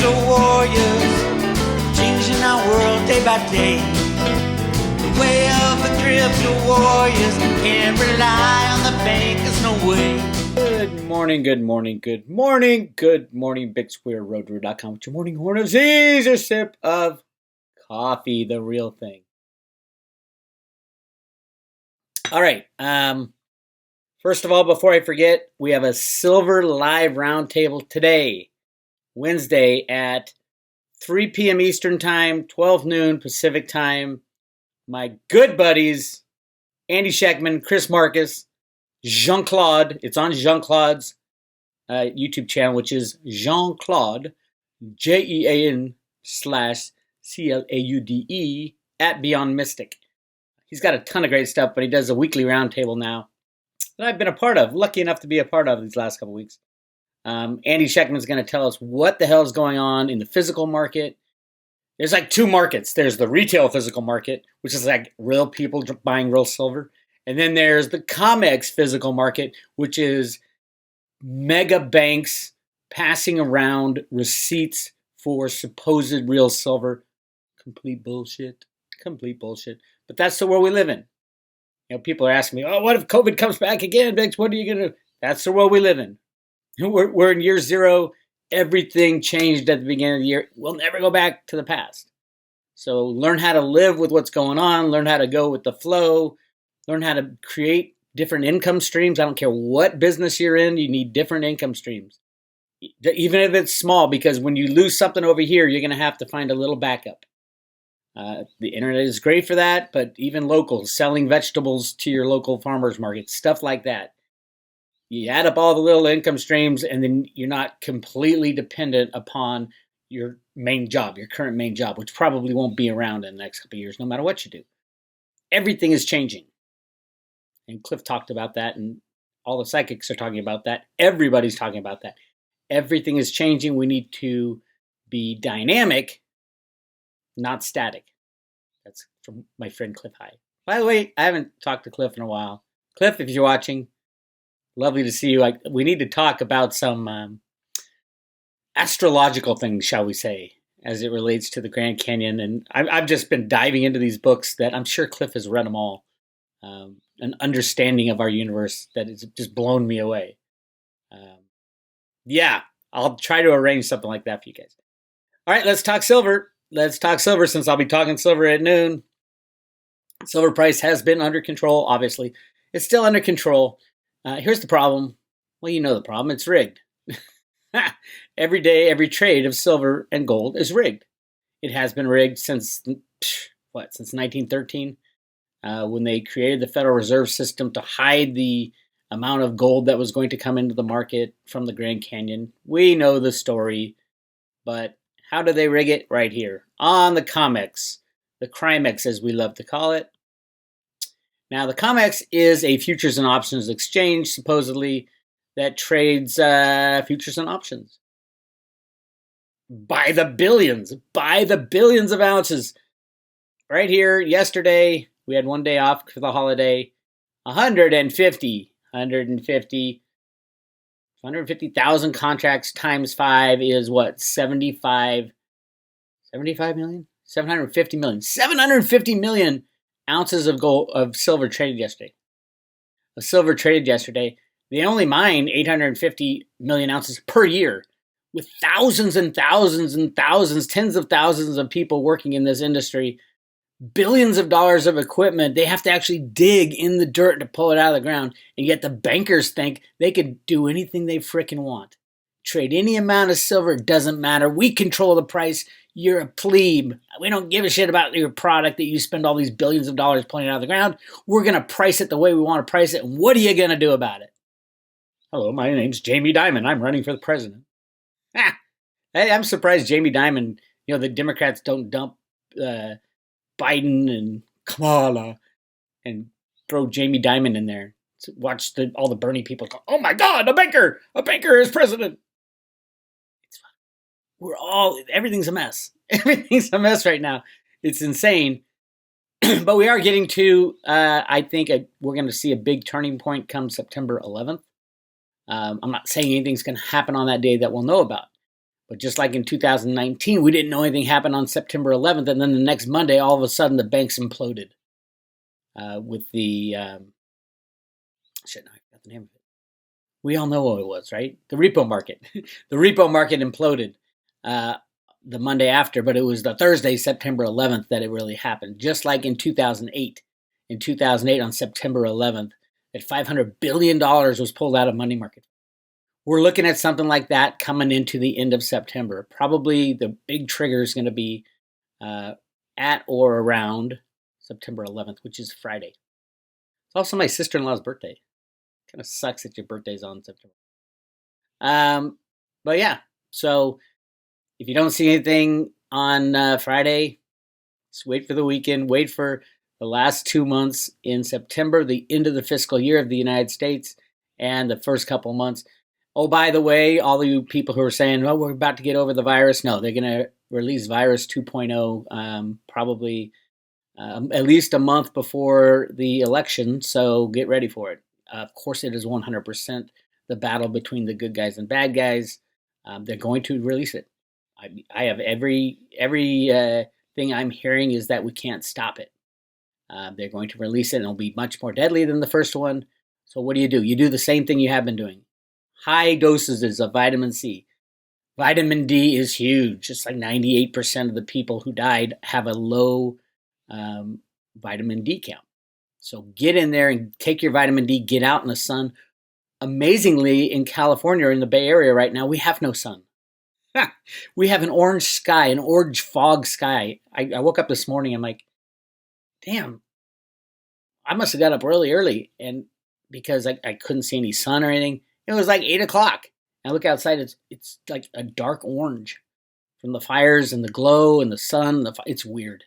crypto warriors, changing our world day by day. The way of the crypto warriors, can't rely on the bankers, no way. Good morning, good morning, good morning, good morning. Bix Weir, roadroo.com with your morning horn of Z's, a sip of coffee, the real thing. All right. First of all, before I forget, we have a Silver Live Roundtable today, Wednesday at 3 p.m. Eastern Time, 12 noon Pacific Time. My good buddies, Andy Scheckman, Chris Marcus, Jean-Claude. It's on Jean-Claude's YouTube channel, which is Jean-Claude, JEAN/CLAUDE at Beyond Mystic. He's got a ton of great stuff, but he does a weekly roundtable now that I've been a part of, lucky enough to be a part of these last couple weeks. Andy Scheckman is going to tell us what the hell is going on in the physical market. There's like two markets. There's the retail physical market, which is like real people buying real silver. And then there's the COMEX physical market, which is mega banks passing around receipts for supposed real silver. Complete bullshit. But that's the world we live in. You know, people are asking me, oh, what if COVID comes back again, Bix? What are you going to do? That's the world we live in. We're in year zero. Everything changed at the beginning of the year. We'll never go back to the past. So learn how to live with what's going on. Learn how to go with the flow. Learn how to create different income streams. I don't care what business you're in. You need different income streams. Even if it's small, because when you lose something over here, you're going to have to find a little backup. The internet is great for that, but even local, selling vegetables to your local farmers market, stuff like that. You add up all the little income streams, and then you're not completely dependent upon your main job, your current main job, which probably won't be around in the next couple of years, no matter what you do. Everything is changing. And Cliff talked about that, and all the psychics are talking about that. Everybody's talking about that. Everything is changing. We need to be dynamic, not static. That's from my friend Cliff High. By the way, I haven't talked to Cliff in a while. Cliff, if you're watching, lovely to see you. We need to talk about some astrological things, shall we say, as it relates to the Grand Canyon. And I've just been diving into these books that I'm sure Cliff has read them all. An understanding of our universe that has just blown me away. Yeah, I'll try to arrange something like that for you guys. All right, let's talk silver. Let's talk silver, since I'll be talking silver at noon. Silver price has been under control, obviously. It's still under control. Here's the problem. Well, you know the problem. It's rigged. Every day, every trade of silver and gold is rigged. It has been rigged since 1913, when they created the Federal Reserve System to hide the amount of gold that was going to come into the market from the Grand Canyon. We know the story, but how do they rig it? Right here on the COMEX, the CRIMEX as we love to call it. Now, the COMEX is a futures and options exchange, supposedly, that trades futures and options by the billions of ounces. Right here, yesterday, we had one day off for the holiday. 150,000 contracts times 5 is what? 75 million? 750 million. 750 million ounces of gold, of silver traded yesterday. They only mine 850 million ounces per year, with thousands and thousands and thousands, tens of thousands of people working in this industry, billions of dollars of equipment. They have to actually dig in the dirt to pull it out of the ground, and yet the bankers think they could do anything they frickin' want. Trade any amount of silver, it doesn't matter. We control the price. You're a plebe. We don't give a shit about your product that you spend all these billions of dollars pulling out of the ground. We're going to price it the way we want to price it, and what are you going to do about it? Hello, my name's Jamie Dimon. I'm running for the president. I'm surprised Jamie Dimon, the Democrats don't dump Biden and Kamala and throw Jamie Dimon in there. Watch all the Bernie people go, oh my God, a banker is president. It's fine. Everything's a mess. Everything's a mess right now. It's insane. But we are getting to, I think we're going to see a big turning point come September 11th. I'm not saying anything's going to happen on that day that we'll know about. But just like in 2019, we didn't know anything happened on September 11th, and then the next Monday, all of a sudden, the banks imploded with the I forgot the name of it. We all know what it was, right? The repo market. The repo market imploded the Monday after, but it was the Thursday, September 11th, that it really happened. Just like in 2008. In 2008, on September 11th, that $500 billion was pulled out of money market. We're looking at something like that coming into the end of September. Probably the big trigger is going to be at or around September 11th, which is Friday. It's also my sister-in-law's birthday. Kind of sucks that your birthday's on September. But yeah, so if you don't see anything on Friday, just wait for the weekend. Wait for the last 2 months in September, the end of the fiscal year of the United States, and the first couple months. Oh, by the way, all of you people who are saying, "Oh, we're about to get over the virus," no, they're going to release Virus 2.0 probably at least a month before the election, so get ready for it. Of course, it is 100% the battle between the good guys and bad guys. They're going to release it. I have every thing I'm hearing is that we can't stop it. They're going to release it, and it'll be much more deadly than the first one. So what do? You do the same thing you have been doing. High dosages of vitamin C. Vitamin D is huge. Just like 98% of the people who died have a low vitamin D count. So get in there and take your vitamin D, get out in the sun. Amazingly, in California, or in the Bay Area right now, we have no sun. We have an orange sky, an orange fog sky. I woke up this morning, I'm like, damn, I must have got up early, and because I couldn't see any sun or anything. It was like 8 o'clock. I look outside, it's like a dark orange from the fires and the glow and the sun. It's weird.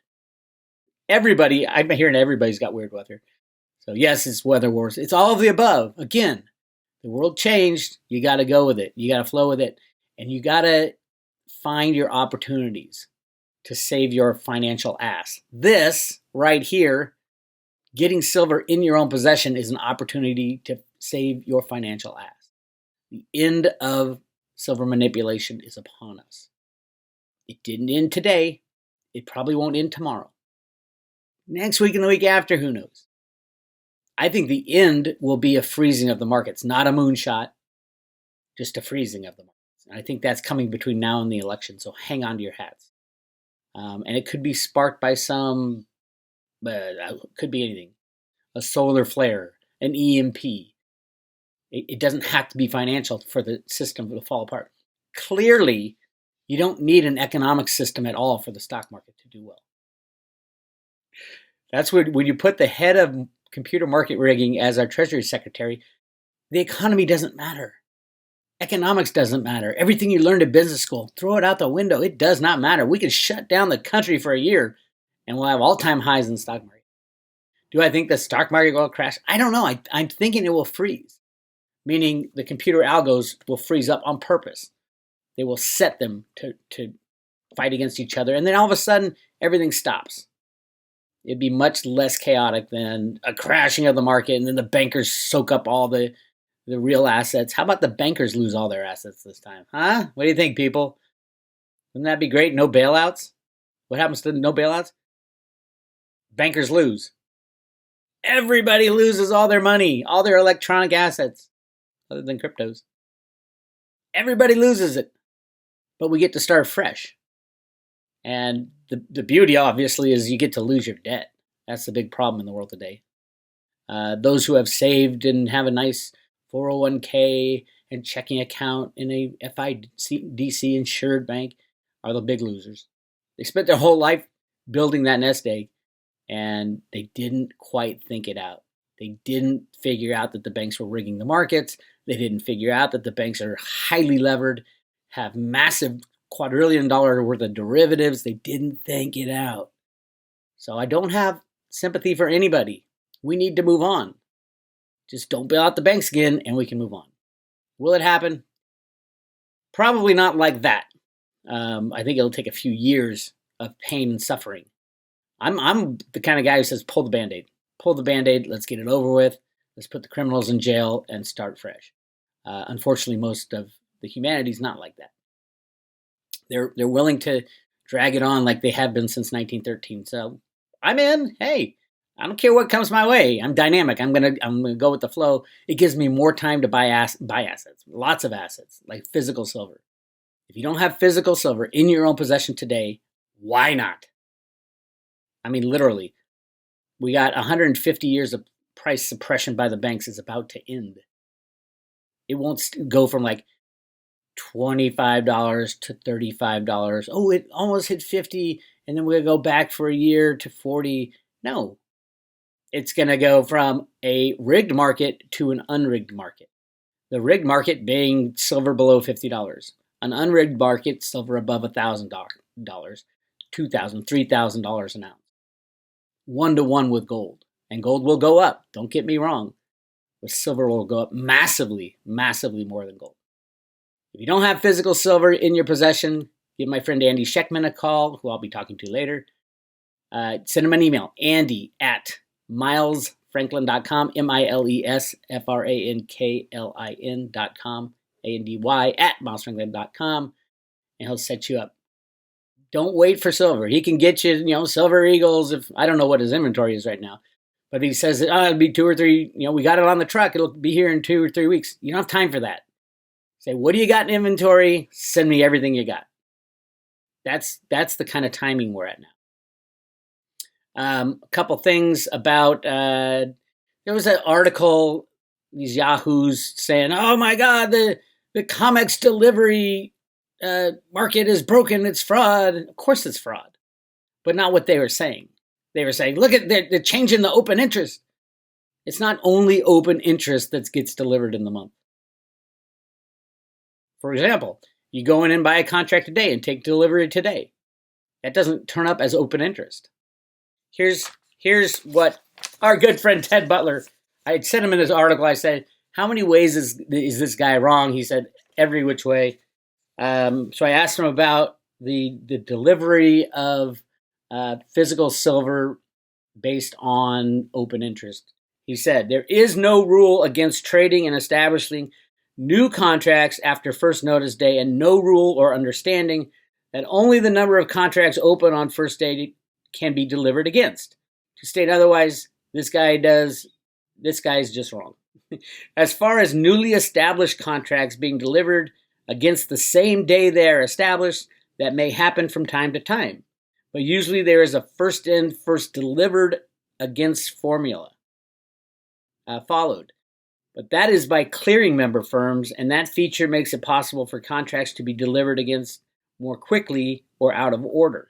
I'm hearing everybody's got weird weather. So yes, it's weather wars. It's all of the above. Again, the world changed. You got to go with it. You got to flow with it. And you got to find your opportunities to save your financial ass. This right here, getting silver in your own possession, is an opportunity to save your financial ass. The end of silver manipulation is upon us. It didn't end today. It probably won't end tomorrow. Next week and the week after, who knows? I think the end will be a freezing of the markets, not a moonshot, just a freezing of the markets. And I think that's coming between now and the election, so hang on to your hats. And it could be sparked by could be anything. A solar flare, an EMP. It doesn't have to be financial for the system to fall apart. Clearly, you don't need an economic system at all for the stock market to do well. That's when you put the head of computer market rigging as our Treasury Secretary, the economy doesn't matter. Economics doesn't matter. Everything you learned in business school, throw it out the window. It does not matter. We can shut down the country for a year and we'll have all-time highs in the stock market. Do I think the stock market will crash? I don't know. I'm thinking it will freeze, meaning the computer algos will freeze up on purpose. They will set them to fight against each other, and then all of a sudden, everything stops. It'd be much less chaotic than a crashing of the market, and then the bankers soak up all the real assets. How about the bankers lose all their assets this time? Huh? What do you think, people? Wouldn't that be great? No bailouts? What happens to no bailouts? Bankers lose. Everybody loses all their money, all their electronic assets, other than cryptos. Everybody loses it. But we get to start fresh. And the beauty, obviously, is you get to lose your debt. That's the big problem in the world today. Those who have saved and have a nice 401k and checking account in a FIDC insured bank are the big losers. They spent their whole life building that nest egg, and they didn't quite think it out. They didn't figure out that the banks were rigging the markets. They didn't figure out that the banks are highly levered, have massive quadrillion dollar worth of derivatives. They didn't think it out. So I don't have sympathy for anybody. We need to move on. Just don't bail out the banks again and we can move on. Will it happen? Probably not like that. I think it'll take a few years of pain and suffering. I'm the kind of guy who says pull the Band-Aid. Pull the Band-Aid, let's get it over with. Let's put the criminals in jail and start fresh. Unfortunately, most of the humanity is not like that. They're willing to drag it on like they have been since 1913. So I'm in. Hey, I don't care what comes my way. I'm dynamic. I'm gonna go with the flow. It gives me more time to buy assets, lots of assets, like physical silver. If you don't have physical silver in your own possession today, why not? I mean, literally, we got 150 years of price suppression by the banks is about to end. It won't go from like $25 to $35. Oh, it almost hit 50, and then we're gonna go back for a year to 40. No, it's gonna go from a rigged market to an unrigged market. The rigged market being silver below $50. An unrigged market, silver above $1,000, $2,000, $3,000 an ounce. 1-to-1 with gold. And gold will go up, don't get me wrong. But silver will go up massively, massively more than gold. If you don't have physical silver in your possession, give my friend Andy Scheckman a call, who I'll be talking to later. Send him an email, andy@milesfranklin.com, milesfranklin.com, andy@milesfranklin.com, and he'll set you up. Don't wait for silver. He can get you, silver eagles. If I don't know what his inventory is right now, but he says it'll be 2 or 3. We got it on the truck. It'll be here in 2 or 3 weeks. You don't have time for that. Say, what do you got in inventory? Send me everything you got. That's the kind of timing we're at now. A couple things about there was an article, these yahoos saying, "Oh my God, the COMEX delivery market is broken. It's fraud." Of course, it's fraud, but not what they were saying. They were saying, "Look at they're changing the open interest." It's not only open interest that gets delivered in the month. For example, you go in and buy a contract today and take delivery today. That doesn't turn up as open interest. Here's what our good friend Ted Butler, I sent him in this article. I said, how many ways is this guy wrong? He said, every which way. So I asked him about the delivery of physical silver based on open interest. He said, there is no rule against trading and establishing new contracts after first notice day, and no rule or understanding that only the number of contracts open on first day can be delivered against. To state otherwise, this guy is just wrong. As far as newly established contracts being delivered against the same day they are established, that may happen from time to time. But usually there is a first in, first delivered against formula followed. But that is by clearing member firms, and that feature makes it possible for contracts to be delivered against more quickly or out of order.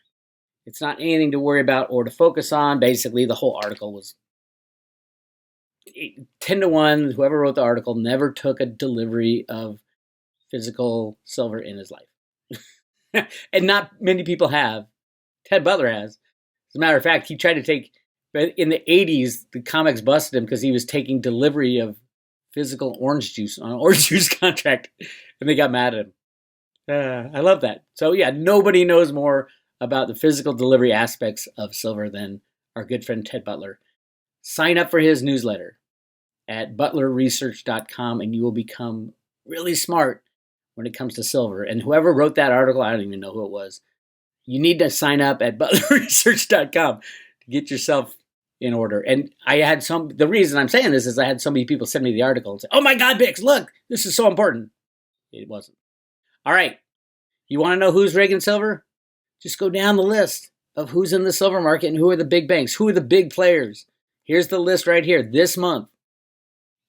It's not anything to worry about or to focus on. Basically, the whole article was 10-to-1. Whoever wrote the article never took a delivery of physical silver in his life. And not many people have. Ted Butler has. As a matter of fact, he tried to take, in the 80s, the COMEX busted him because he was taking delivery of physical orange juice on an orange juice contract, and they got mad at him. I love that. So yeah, nobody knows more about the physical delivery aspects of silver than our good friend Ted Butler. Sign up for his newsletter at butlerresearch.com, and you will become really smart when it comes to silver. And whoever wrote that article, I don't even know who it was. You need to sign up at butlerresearch.com to get yourself in order. And I had the reason I'm saying this is I had so many people send me the article and say, oh my God, Bix, look, this is so important. It wasn't. All right. You want to know who's rigging silver? Just go down the list of who's in the silver market and who are the big banks, who are the big players. Here's the list right here this month.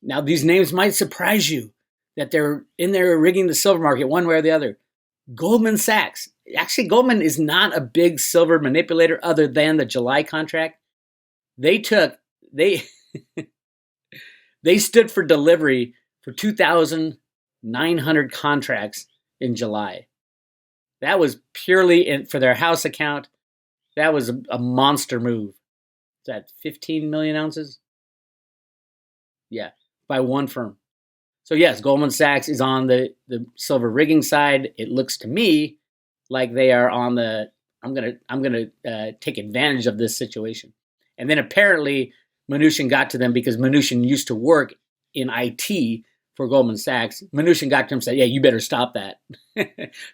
Now, these names might surprise you that they're in there rigging the silver market one way or the other. Goldman Sachs. Actually, Goldman is not a big silver manipulator other than the July contract. They stood for delivery for 2,900 contracts in July. That was purely for their house account. That was a monster move. Is that 15 million ounces? Yeah, by one firm. So yes, Goldman Sachs is on the silver rigging side. It looks to me like they are on the I'm gonna take advantage of this situation. And then apparently Mnuchin got to them because Mnuchin used to work in IT for Goldman Sachs. Mnuchin got to him and said, yeah, you better stop that.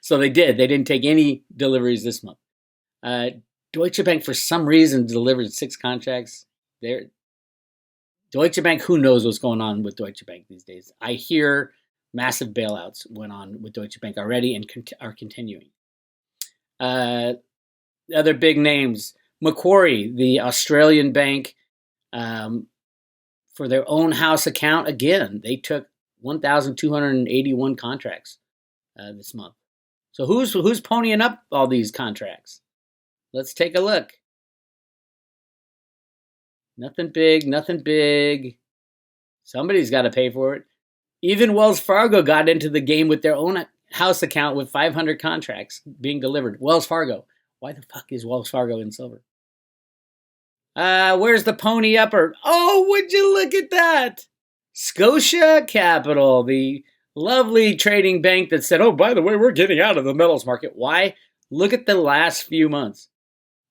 So they did. They didn't take any deliveries this month. Deutsche Bank, for some reason, delivered 6 contracts. Deutsche Bank, who knows what's going on with Deutsche Bank these days? I hear massive bailouts went on with Deutsche Bank already and are continuing. Other big names, Macquarie, the Australian bank, for their own house account, again, they took 1,281 contracts this month. So who's ponying up all these contracts? Let's take a look. Nothing big. Somebody's got to pay for it. Even Wells Fargo got into the game with their own house account with 500 contracts being delivered. Wells Fargo. Why the fuck is Wells Fargo in silver? Where's the pony upper? Oh, would you look at that? Scotia Capital, the lovely trading bank that said, oh, by the way, we're getting out of the metals market. Why? Look at the last few months.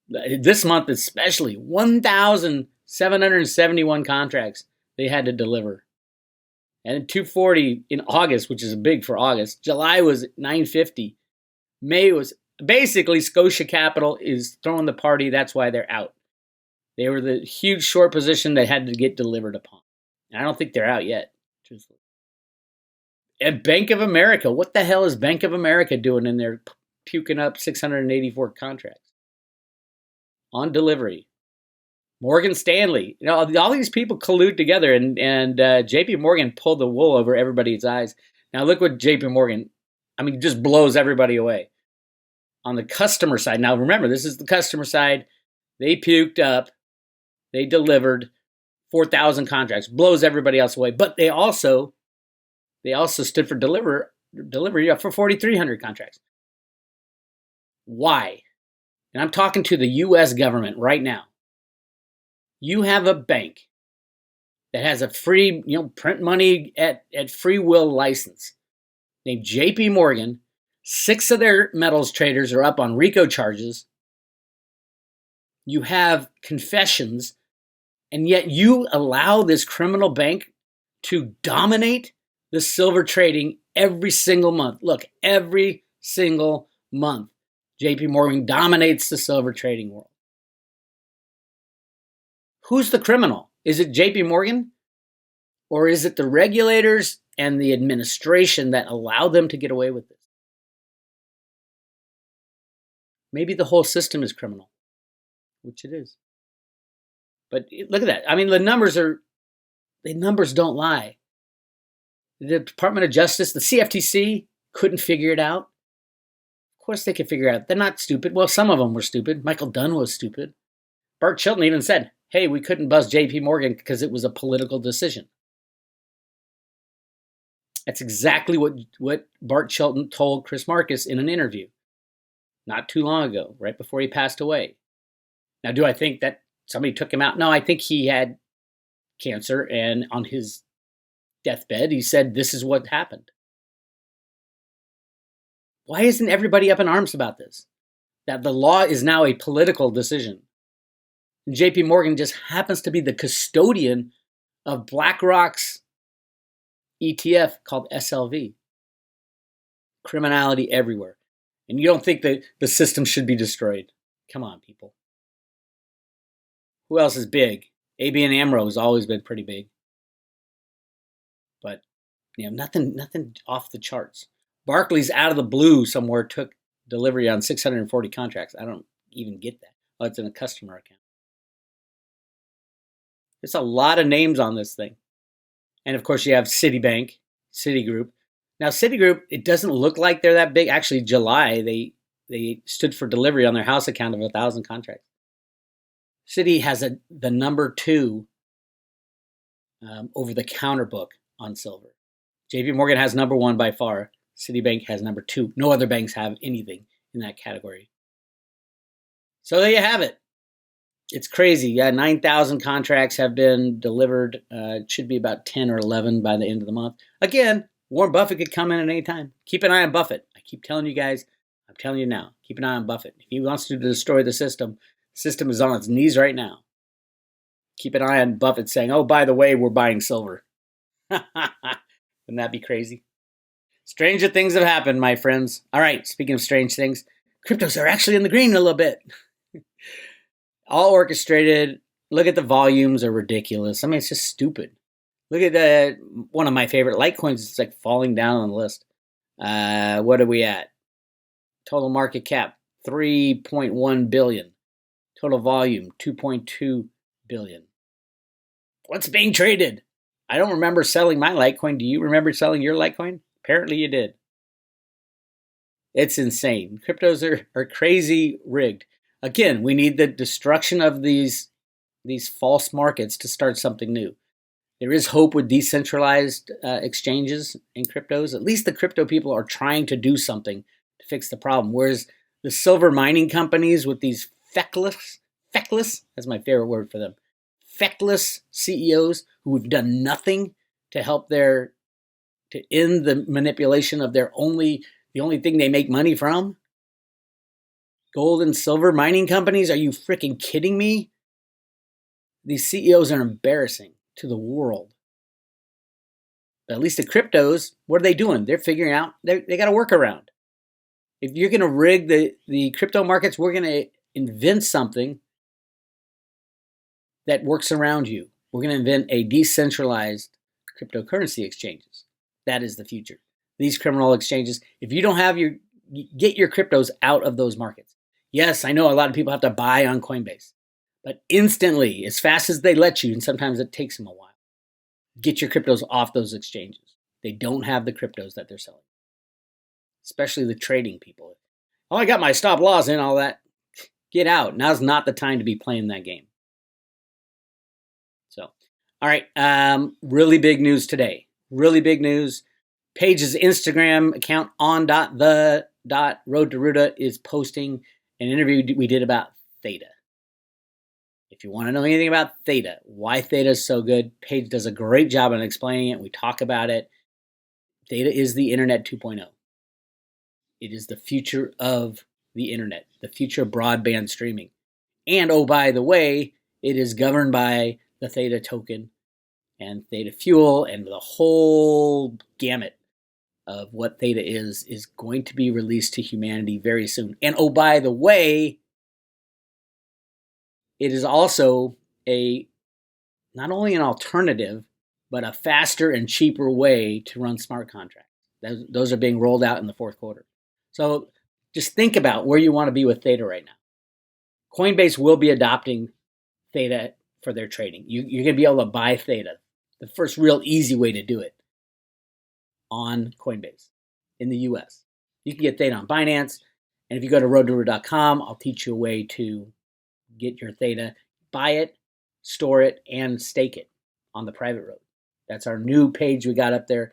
This month especially, 1,771 contracts they had to deliver. And 240 in August, which is big for August. July was 950. May was basically Scotia Capital is throwing the party. That's why they're out. They were the huge short position that had to get delivered upon. And I don't think they're out yet, truthfully. And Bank of America, what the hell is Bank of America doing in there puking up 684 contracts on delivery? Morgan Stanley, all these people collude together, and JP Morgan pulled the wool over everybody's eyes. Now look what JP Morgan, just blows everybody away. On the customer side, now remember, this is the customer side. They puked up, they delivered 4,000 contracts, blows everybody else away. But they also stood for delivery for 4,300 contracts. Why? And I'm talking to the U.S. government right now. You have a bank that has a free, print money at free will license named JP Morgan. 6 of their metals traders are up on RICO charges. You have confessions, and yet you allow this criminal bank to dominate the silver trading every single month. Look, every single month, JP Morgan dominates the silver trading world. Who's the criminal? Is it JP Morgan? Or is it the regulators and the administration that allow them to get away with this? Maybe the whole system is criminal, which it is. But look at that. The numbers don't lie. The Department of Justice, the CFTC, couldn't figure it out. Of course they could figure it out. They're not stupid. Well, some of them were stupid. Michael Dunn was stupid. Bart Chilton even said, hey, we couldn't bust JP Morgan because it was a political decision. That's exactly what Bart Chilton told Chris Marcus in an interview not too long ago, right before he passed away. Now, do I think that somebody took him out? No, I think he had cancer, and on his deathbed, he said, this is what happened. Why isn't everybody up in arms about this? That the law is now a political decision. And JP Morgan just happens to be the custodian of BlackRock's ETF called SLV. Criminality everywhere. And you don't think that the system should be destroyed. Come on, people. Who else is big? ABN AMRO has always been pretty big. But nothing off the charts. Barclays out of the blue somewhere took delivery on 640 contracts. I don't even get that. Oh, it's in a customer account. There's a lot of names on this thing. And of course you have Citigroup. Now Citigroup, it doesn't look like they're that big. Actually, July, they stood for delivery on their house account of 1,000 contracts. Citi has the number 2 over-the-counter book on silver. JP Morgan has number 1 by far. Citibank has number 2. No other banks have anything in that category. So there you have it. It's crazy. Yeah, 9,000 contracts have been delivered. It should be about 10 or 11 by the end of the month. Again, Warren Buffett could come in at any time. Keep an eye on Buffett. I keep telling you guys. I'm telling you now. Keep an eye on Buffett. If he wants to destroy the system is on its knees right now. Keep an eye on Buffett saying, oh, by the way, we're buying silver. Wouldn't that be crazy? Stranger things have happened, my friends. All right, speaking of strange things, cryptos are actually in the green a little bit. All orchestrated. Look at the volumes, are ridiculous. I mean, it's just stupid. Look at one of my favorite Litecoins. It's like falling down on the list. What are we at? Total market cap, 3.1 billion. Total volume, 2.2 billion. What's being traded? I don't remember selling my Litecoin. Do you remember selling your Litecoin? Apparently you did. It's insane. Cryptos are crazy rigged. Again, we need the destruction of these false markets to start something new. There is hope with decentralized exchanges in cryptos. At least the crypto people are trying to do something to fix the problem. Whereas the silver mining companies with these feckless, that's my favorite word for them, feckless CEOs who have done nothing to help to end the manipulation of the only thing they make money from. Gold and silver mining companies, are you freaking kidding me? These CEOs are embarrassing to the world. But at least the cryptos, what are they doing? They're figuring out, they got a workaround. If you're going to rig the crypto markets, we're going to invent something that works around you. We're going to invent a decentralized cryptocurrency exchanges. That is the future. These criminal exchanges, if you don't have get your cryptos out of those markets. Yes, I know a lot of people have to buy on Coinbase, but instantly, as fast as they let you, and sometimes it takes them a while, get your cryptos off those exchanges. They don't have the cryptos that they're selling, especially the trading people. Oh, I got my stop loss and all that. Get out. Now's not the time to be playing that game. So, all right, really big news today. Really big news. Page's Instagram account on.the.road-to-Ruta is posting an interview we did about Theta. If you want to know anything about Theta, why Theta is so good, Page does a great job on explaining it. We talk about it. Theta is the Internet 2.0. It is the future of the Internet, the future of broadband streaming. And, oh, by the way, it is governed by the Theta token and Theta Fuel, and the whole gamut of what Theta is going to be released to humanity very soon. And oh, by the way, it is also not only an alternative, but a faster and cheaper way to run smart contracts. Those are being rolled out in the fourth quarter. So just think about where you want to be with Theta right now. Coinbase will be adopting Theta for their trading. You're going to be able to buy Theta, the first real easy way to do it, on Coinbase in the US. You can get Theta on Binance, and if you go to roadtoruta.com, I'll teach you a way to get your Theta, buy it, store it, and stake it on the private road. That's our new page we got up there.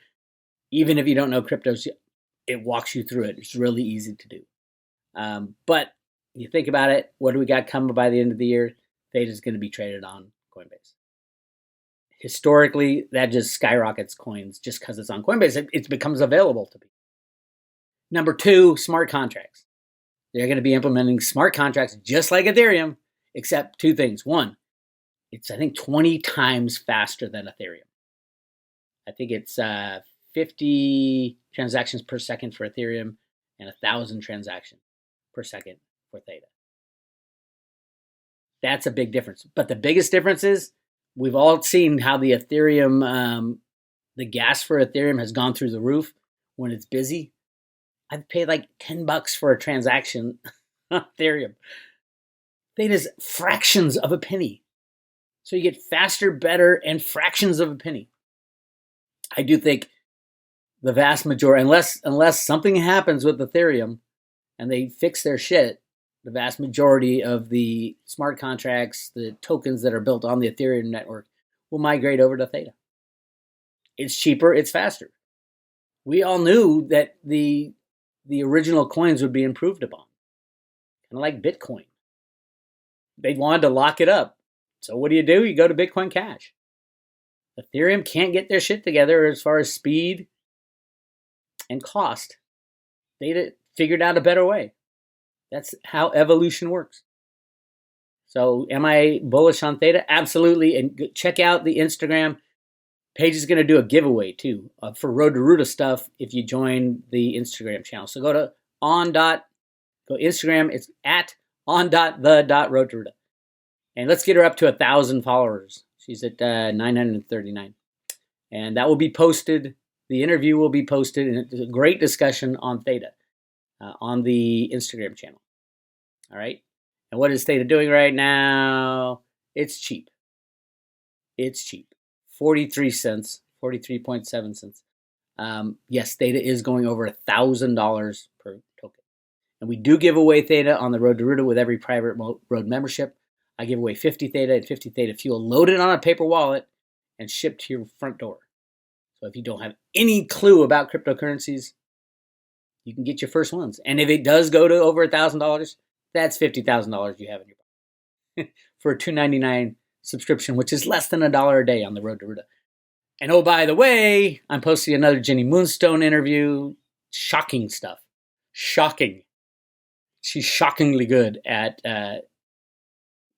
Even if you don't know cryptos, it walks you through it. It's really easy to do. But you think about it, what do we got coming by the end of the year? Theta is going to be traded on Coinbase. Historically, that just skyrockets coins just because it's on Coinbase. It becomes available to people. Number two, smart contracts. They're going to be implementing smart contracts just like Ethereum, except two things. One, it's, I think, 20 times faster than Ethereum. I think it's 50 transactions per second for Ethereum and 1,000 transactions per second for Theta. That's a big difference. But the biggest difference is we've all seen how the Ethereum, the gas for Ethereum has gone through the roof when it's busy. I've paid like $10 for a transaction on Ethereum. Theta's fractions of a penny. So you get faster, better, and fractions of a penny. I do think the vast majority, unless something happens with Ethereum and they fix their shit, the vast majority of the smart contracts, the tokens that are built on the Ethereum network, will migrate over to Theta. It's cheaper, it's faster. We all knew that the original coins would be improved upon, kind of like Bitcoin. They wanted to lock it up. So what do? You go to Bitcoin Cash. Ethereum can't get their shit together as far as speed and cost. They figured out a better way. That's how evolution works. So am I bullish on Theta? Absolutely. And check out the Instagram Paige is going to do a giveaway too for Road to Ruta stuff if you join the Instagram channel. So go to go Instagram. It's at on.the.road to Ruta. And let's get her up to 1,000 followers. She's at 939. And that will be posted. The interview will be posted. And it's a great discussion on Theta on the Instagram channel. All right. And what is Theta doing right now? It's cheap. It's cheap. 43 cents, 43.7 cents. Yes, Theta is going over $1,000 per token. And we do give away Theta on the Road to Ruta with every private road membership. I give away 50 Theta and 50 Theta fuel loaded on a paper wallet and shipped to your front door. So if you don't have any clue about cryptocurrencies, you can get your first ones. And if it does go to over $1,000, that's $50,000 you have in your pocket for a $2.99 subscription, which is less than $1 a day on the Road to Ruta. And oh, by the way, I'm posting another Jenny Moonstone interview. Shocking stuff. Shocking. She's shockingly good at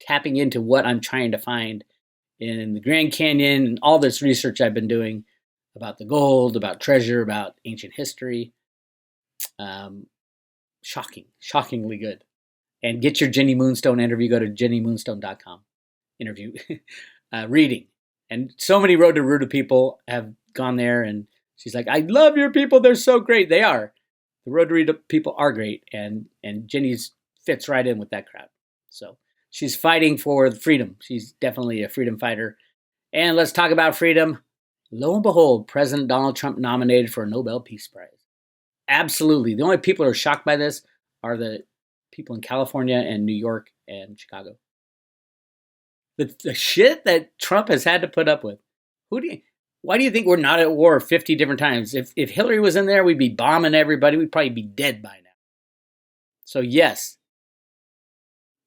tapping into what I'm trying to find in the Grand Canyon and all this research I've been doing about the gold, about treasure, about ancient history. Shockingly good. And get your Jenny Moonstone interview. Go to jennymoonstone.com. Interview, reading. And so many Road to Ruta people have gone there, and she's like, I love your people. They're so great. They are. The Road to Ruta people are great, and Jenny's fits right in with that crowd. So she's fighting for freedom. She's definitely a freedom fighter. And let's talk about freedom. Lo and behold, President Donald Trump nominated for a Nobel Peace Prize. Absolutely. The only people who are shocked by this are the people in California and New York and Chicago. The shit that Trump has had to put up with. Why do you think we're not at war 50 different times? If Hillary was in there, we'd be bombing everybody. We'd probably be dead by now. So yes,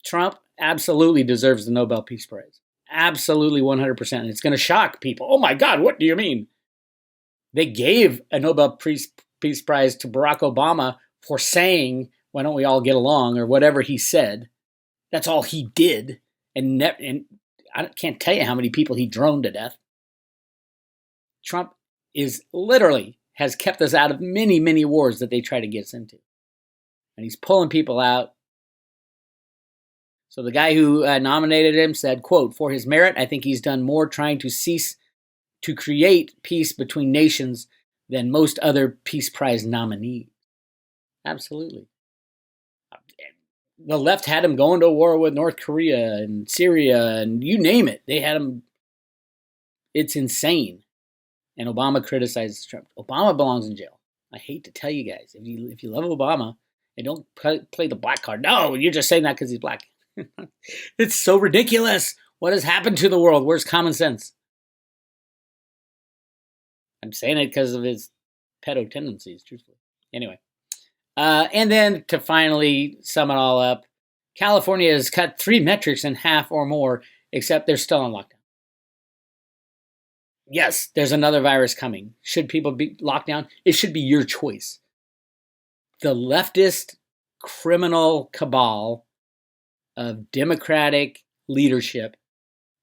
Trump absolutely deserves the Nobel Peace Prize. Absolutely 100%. And it's going to shock people. Oh my God, what do you mean? They gave a Nobel Peace Prize to Barack Obama for saying, why don't we all get along, or whatever he said. That's all he did. And I can't tell you how many people he droned to death. Trump has kept us out of many, many wars that they try to get us into. And he's pulling people out. So the guy who nominated him said, quote, for his merit, I think he's done more trying to cease to create peace between nations than most other Peace Prize nominees. Absolutely. The left had him going to war with North Korea and Syria and you name it. They had him. It's insane. And Obama criticizes Trump. Obama belongs in jail. I hate to tell you guys, if you love Obama and don't play the black card. No, you're just saying that because he's black. It's so ridiculous. What has happened to the world? Where's common sense? I'm saying it because of his pedo tendencies, truthfully. Anyway. And then to finally sum it all up, California has cut 3 metrics in half or more, except they're still on lockdown. Yes, there's another virus coming. Should people be locked down? It should be your choice. The leftist criminal cabal of Democratic leadership,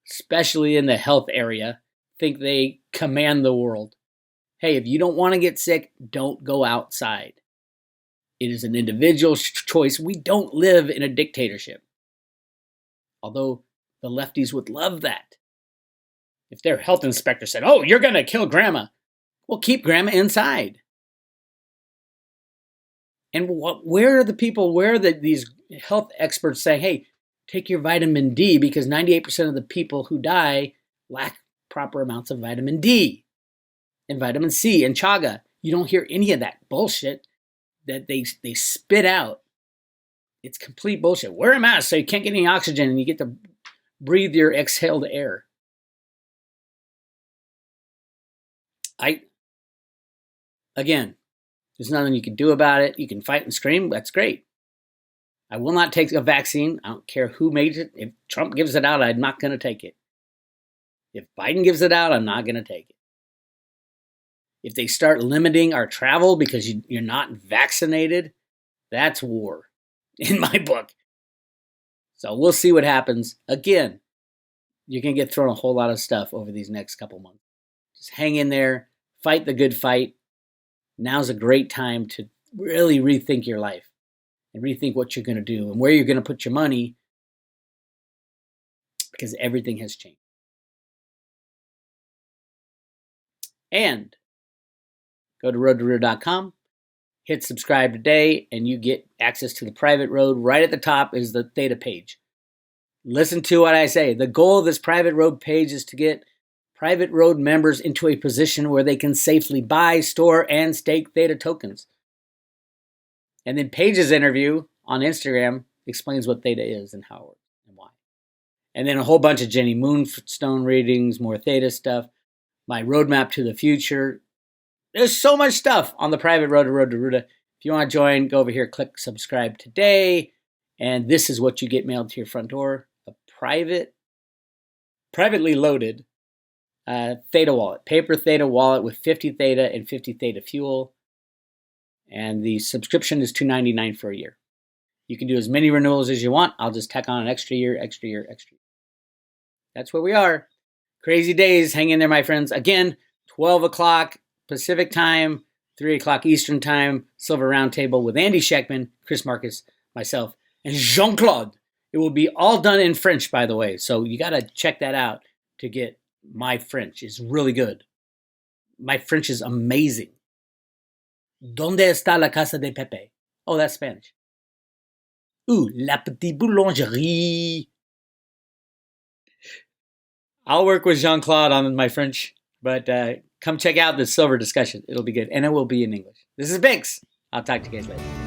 especially in the health area, think they command the world. Hey, if you don't want to get sick, don't go outside. It is an individual choice. We don't live in a dictatorship. Although the lefties would love that. If their health inspector said, oh, you're going to kill grandma, well, keep grandma inside. And where are these health experts saying, hey, take your vitamin D because 98% of the people who die lack proper amounts of vitamin D and vitamin C and chaga? You don't hear any of that bullshit that they spit out. It's complete bullshit. Wear a mask so you can't get any oxygen and you get to breathe your exhaled air. Again, there's nothing you can do about it. You can fight and scream. That's great. I will not take a vaccine. I don't care who made it. If Trump gives it out, I'm not going to take it. If Biden gives it out, I'm not going to take it. If they start limiting our travel because you're not vaccinated, that's war in my book. So we'll see what happens. Again, you're going to get thrown a whole lot of stuff over these next couple months. Just hang in there, fight the good fight. Now's a great time to really rethink your life and rethink what you're going to do and where you're going to put your money, because everything has changed. And go to roadtoruda.com, hit subscribe today, and you get access to the private road. Right at the top is the Theta page. Listen to what I say. The goal of this private road page is to get private road members into a position where they can safely buy, store, and stake Theta tokens. And then Paige's interview on Instagram explains what Theta is and how it works and why. And then a whole bunch of Jenny Moonstone readings, more Theta stuff, my roadmap to the future. There's so much stuff on the private road to Road to Ruda. If you want to join, go over here, click subscribe today. And this is what you get mailed to your front door. A privately loaded Theta wallet, paper Theta wallet with 50 Theta and 50 Theta fuel. And the subscription is $2.99 for a year. You can do as many renewals as you want. I'll just tack on an extra year. That's where we are. Crazy days. Hang in there, my friends. Again, 12 o'clock Pacific time, 3 o'clock Eastern time, Silver Roundtable with Andy Scheckman, Chris Marcus, myself, and Jean-Claude. It will be all done in French, by the way. So you got to check that out to get my French. It's really good. My French is amazing. ¿Dónde está la casa de Pepe? Oh, that's Spanish. La petite boulangerie. I'll work with Jean-Claude on my French, but come check out the silver discussion. It'll be good, and it will be in English. This is Bix. I'll talk to you guys later.